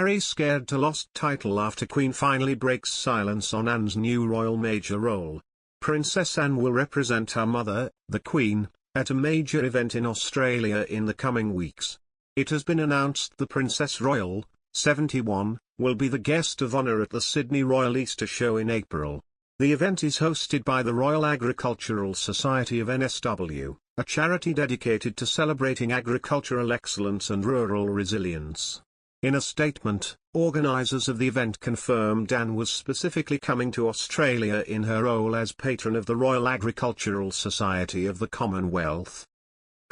Harry scared to lost title after Queen finally breaks silence on Anne's new royal major role. Princess Anne will represent her mother, the Queen, at a major event in Australia in the coming weeks. It has been announced the Princess Royal, 71, will be the guest of honour at the Sydney Royal Easter Show in April. The event is hosted by the Royal Agricultural Society of NSW, a charity dedicated to celebrating agricultural excellence and rural resilience. In a statement, organisers of the event confirmed Anne was specifically coming to Australia in her role as patron of the Royal Agricultural Society of the Commonwealth.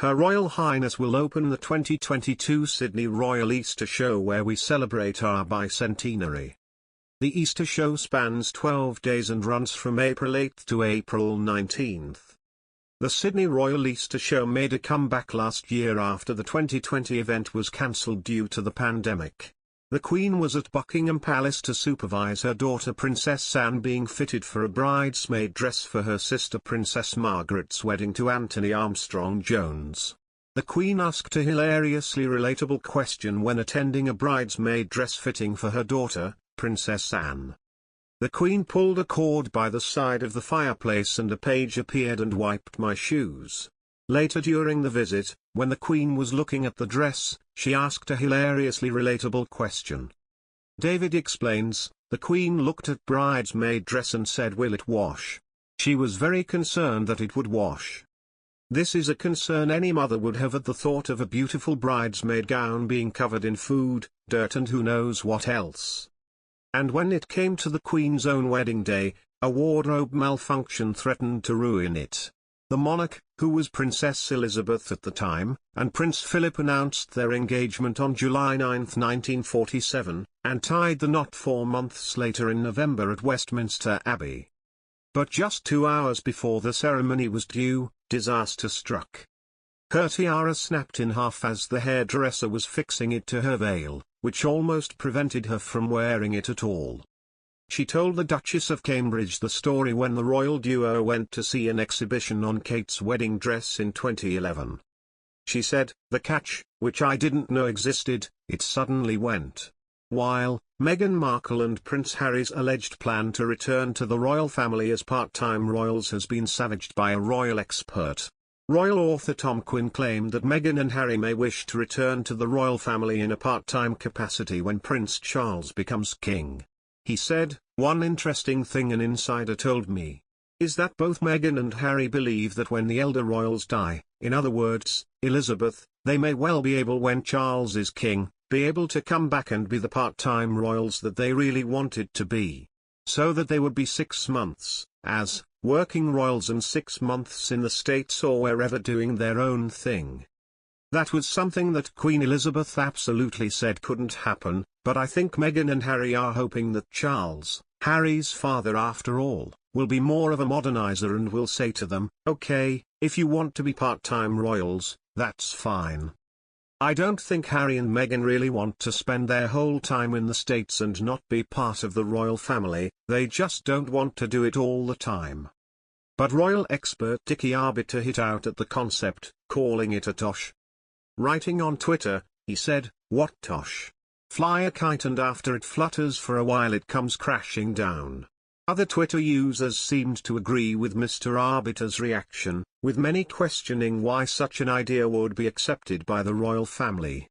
Her Royal Highness will open the 2022 Sydney Royal Easter Show, where we celebrate our bicentenary. The Easter Show spans 12 days and runs from April 8 to April 19. The Sydney Royal Easter Show made a comeback last year after the 2020 event was cancelled due to the pandemic. The Queen was at Buckingham Palace to supervise her daughter Princess Anne being fitted for a bridesmaid dress for her sister Princess Margaret's wedding to Anthony Armstrong-Jones. The Queen asked a hilariously relatable question when attending a bridesmaid dress fitting for her daughter, Princess Anne. The Queen pulled a cord by the side of the fireplace and a page appeared and wiped my shoes. Later during the visit, when the Queen was looking at the dress, she asked a hilariously relatable question. David explains, the Queen looked at bridesmaid dress and said, "Will it wash?" She was very concerned that it would wash. This is a concern any mother would have at the thought of a beautiful bridesmaid gown being covered in food, dirt and who knows what else. And when it came to the Queen's own wedding day, a wardrobe malfunction threatened to ruin it. The monarch, who was Princess Elizabeth at the time, and Prince Philip announced their engagement on July 9, 1947, and tied the knot 4 months later in November at Westminster Abbey. But just 2 hours before the ceremony was due, disaster struck. Her tiara snapped in half as the hairdresser was fixing it to her veil, which almost prevented her from wearing it at all. She told the Duchess of Cambridge the story when the royal duo went to see an exhibition on Kate's wedding dress in 2011. She said, "The catch, which I didn't know existed, it suddenly went." While Meghan Markle and Prince Harry's alleged plan to return to the royal family as part-time royals has been savaged by a royal expert. Royal author Tom Quinn claimed that Meghan and Harry may wish to return to the royal family in a part-time capacity when Prince Charles becomes king. He said, "One interesting thing an insider told me is that both Meghan and Harry believe that when the elder royals die, in other words, Elizabeth, they may well be able, when Charles is king, be able to come back and be the part-time royals that they really wanted to be. So that they would be 6 months, as working royals and 6 months in the States or wherever doing their own thing." That was something that Queen Elizabeth absolutely said couldn't happen, but I think Meghan and Harry are hoping that Charles, Harry's father after all, will be more of a modernizer and will say to them, "Okay, if you want to be part-time royals, that's fine." I don't think Harry and Meghan really want to spend their whole time in the States and not be part of the royal family, they just don't want to do it all the time. But royal expert Dickie Arbiter hit out at the concept, calling it a tosh. Writing on Twitter, he said, "What tosh? Fly a kite and after it flutters for a while it comes crashing down." Other Twitter users seemed to agree with Mr. Arbiter's reaction, with many questioning why such an idea would be accepted by the royal family.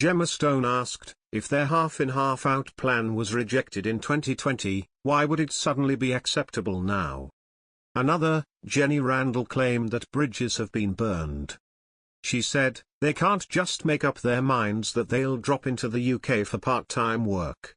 Gemma Stone asked, if their half-in half-out plan was rejected in 2020, why would it suddenly be acceptable now? Another, Jenny Randall, claimed that bridges have been burned. She said, they can't just make up their minds that they'll drop into the UK for part-time work.